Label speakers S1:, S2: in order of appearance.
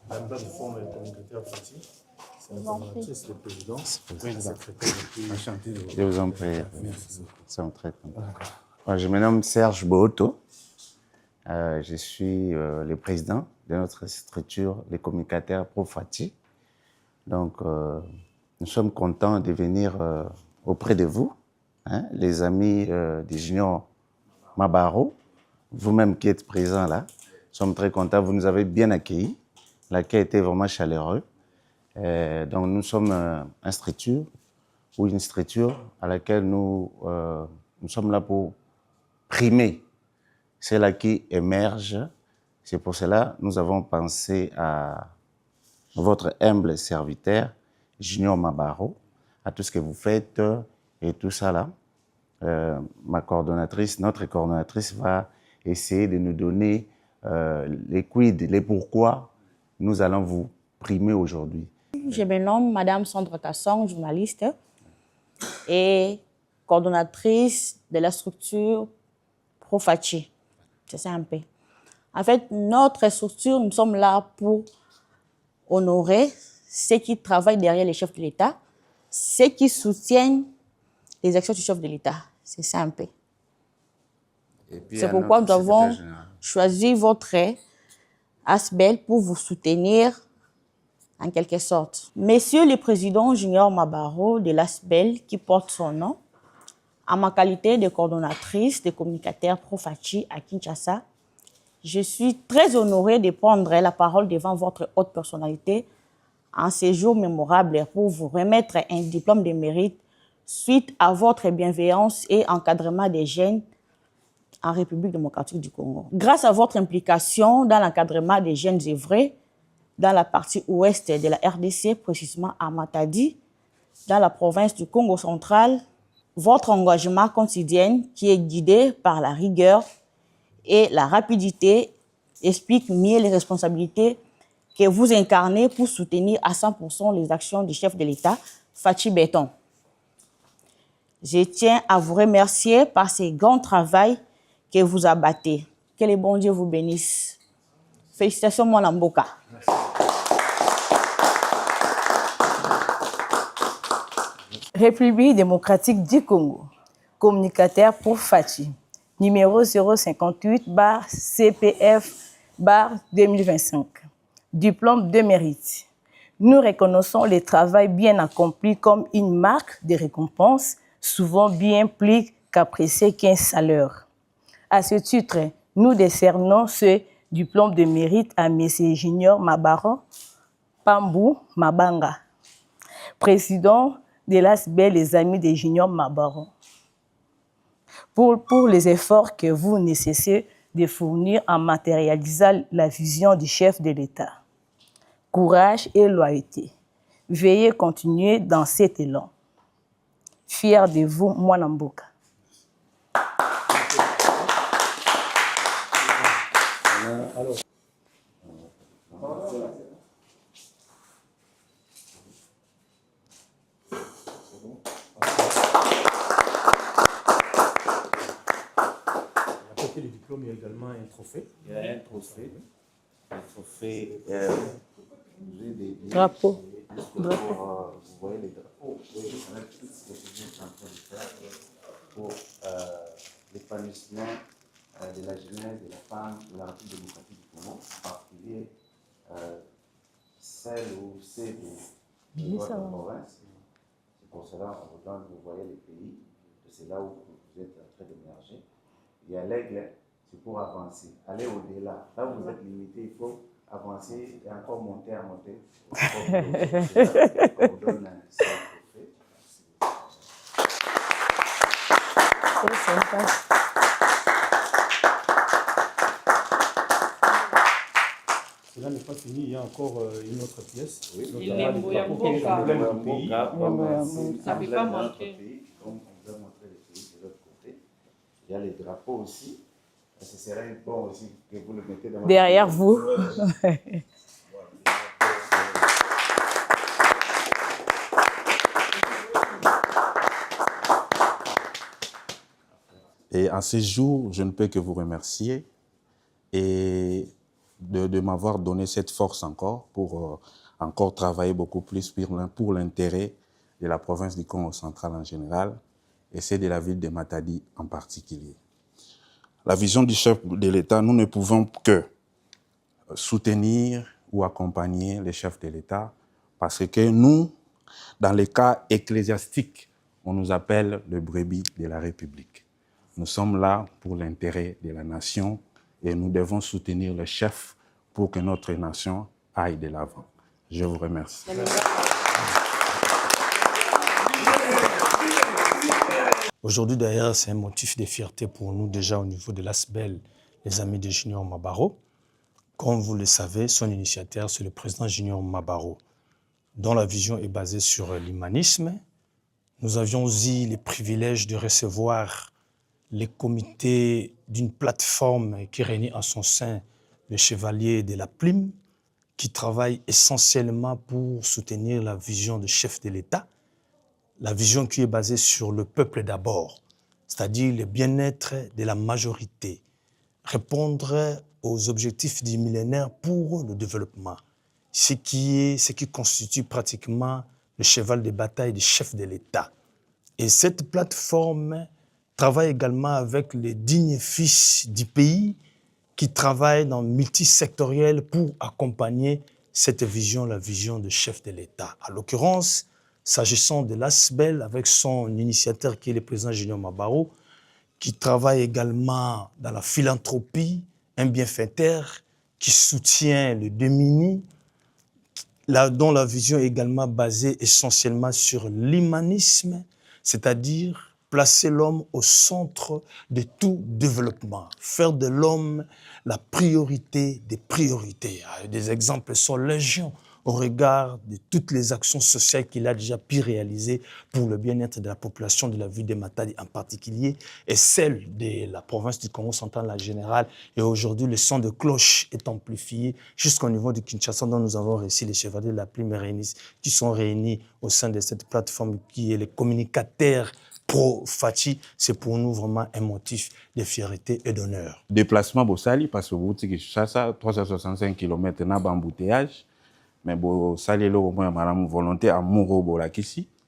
S1: Madame Forme est communicateur parti. C'est la coordonnatrice de présidence. Oui, la secrétaire depuis... Enchanté de vous.
S2: Je vous en prie.
S1: Merci.
S2: Ça me traite. Je me nomme Serge Bohoto. Je suis le président de notre structure, les communicateurs Profati. Donc, nous sommes contents de venir auprès de vous, hein, les amis du junior Mabaro, vous-même qui êtes présents là. Nous sommes très contents, vous nous avez bien accueillis. L'accueil était vraiment chaleureux. Donc, nous sommes une structure à laquelle nous sommes là pour primer ceux-là qui émergent. C'est pour cela que nous avons pensé à votre humble serviteur, Junior Mabaro, à tout ce que vous faites et tout ça là. Notre coordonnatrice va essayer de nous donner les quid, les pourquoi nous allons vous primer aujourd'hui.
S3: Je me nomme Madame Sandra Tasson, journaliste et coordonnatrice de la structure Profati. C'est ça un peu. En fait, notre structure, nous sommes là pour honorer ceux qui travaillent derrière les chefs de l'État, ceux qui soutiennent les actions du chef de l'État. C'est ça un peu. C'est pourquoi nous avons choisi votre ASBEL pour vous soutenir en quelque sorte. Monsieur le Président Junior Mabaro de l'ASBEL, qui porte son nom, en ma qualité de coordonnatrice de communicateurs Profati à Kinshasa, je suis très honorée de prendre la parole devant votre haute personnalité en ces jours mémorables pour vous remettre un diplôme de mérite suite à votre bienveillance et encadrement des jeunes en République démocratique du Congo. Grâce à votre implication dans l'encadrement des jeunes œuvrés dans la partie ouest de la RDC, précisément à Matadi, dans la province du Congo central, votre engagement quotidien qui est guidé par la rigueur et la rapidité explique mieux les responsabilités que vous incarnez pour soutenir à 100% les actions du chef de l'État, Fachi Béton. Je tiens à vous remercier par ce grand travail que vous abattez. Que le bon Dieu vous bénisse. Félicitations, mon Amboka.
S4: République démocratique du Congo, communicateur Profati, numéro 058-CPF-2025, diplôme de mérite. Nous reconnaissons le travail bien accompli comme une marque de récompense, souvent bien plus qu'appréciée qu'un salaire. À ce titre, nous décernons ce diplôme de mérite à M. Junior Mabaro Pambou Mabanga, président de l'ASBEL, les amis de Junior Mabaro, pour les efforts que vous nécessitez de fournir en matérialisant la vision du chef de l'État. Courage et loyauté. Veuillez continuer dans cet élan. Fier de vous, Mwanamboka.
S1: Alors, à côté du diplôme, il y a également un trophée.
S2: Il y a un trophée. Un trophée.
S4: Drapeau.
S2: Vous voyez les drapeaux. Oui, on a tout ce que je suis en train de faire pour l'épanouissement de la jeunesse, de la femme, de la République démocratique du Congo, en particulier celle ou ceux de votre province. C'est pour cela, en regardant, vous voyez les pays, c'est là où vous êtes en train d'émerger. Il y a l'aigle, c'est pour avancer, aller au-delà. Là où vous êtes limité, il faut avancer et encore monter à monter. On vous donne un trophée.
S1: Cela n'est pas fini, il y a encore une autre pièce.
S2: Oui,
S1: il est emblème du pays.
S2: Ça ne peut pas manquer. Comme on vous a montré les pays de l'autre côté, il y a les drapeaux aussi. Ce serait bon aussi que vous le mettez dans
S4: derrière vous.
S5: Et en ce jour, je ne peux que vous remercier et de m'avoir donné cette force encore pour encore travailler beaucoup plus pour l'intérêt de la province du Congo central en général et c'est de la ville de Matadi en particulier. La vision du chef de l'État, nous ne pouvons que soutenir ou accompagner les chefs de l'État parce que nous, dans les cas ecclésiastiques, on nous appelle le brebis de la République. Nous sommes là pour l'intérêt de la nation et nous devons soutenir le chef pour que notre nation aille de l'avant. Je vous remercie.
S1: Aujourd'hui, d'ailleurs, c'est un motif de fierté pour nous déjà au niveau de l'ASBEL, les amis de Junior Mabaro. Comme vous le savez, son initiateur, c'est le président Junior Mabaro, dont la vision est basée sur l'humanisme. Nous avions eu le privilège de recevoir les comités d'une plateforme qui réunit en son sein le chevalier de la Plume, qui travaille essentiellement pour soutenir la vision du chef de l'État, la vision qui est basée sur le peuple d'abord, c'est-à-dire le bien-être de la majorité, répondre aux objectifs du millénaire pour le développement, ce qui constitue pratiquement le cheval de bataille du chef de l'État. Et cette plateforme travaille également avec les dignes fils du pays qui travaillent dans le multisectoriel pour accompagner cette vision, la vision du chef de l'État. À l'occurrence, s'agissant de l'ASBEL, avec son initiateur qui est le président Junior Mabaro, qui travaille également dans la philanthropie, un bienfaiteur qui soutient le démuni, dont la vision est également basée essentiellement sur l'humanisme, c'est-à-dire placer l'homme au centre de tout développement, faire de l'homme la priorité des priorités. Des exemples sont légion au regard de toutes les actions sociales qu'il a déjà pu réaliser pour le bien-être de la population de la ville de Matadi en particulier et celle de la province du Congo central en général. Et aujourd'hui, le son de cloche est amplifié jusqu'au niveau de Kinshasa, dont nous avons reçu les chevaliers de la Plume qui sont réunis au sein de cette plateforme qui est les communicateurs pro-Fachi. C'est pour nous vraiment un motif de fierté et d'honneur.
S5: Déplacement Bossali, parce que vous avez Kinshasa, 365 km na embouteillage. Mais bon, ça, c'est une volonté à mourir ici.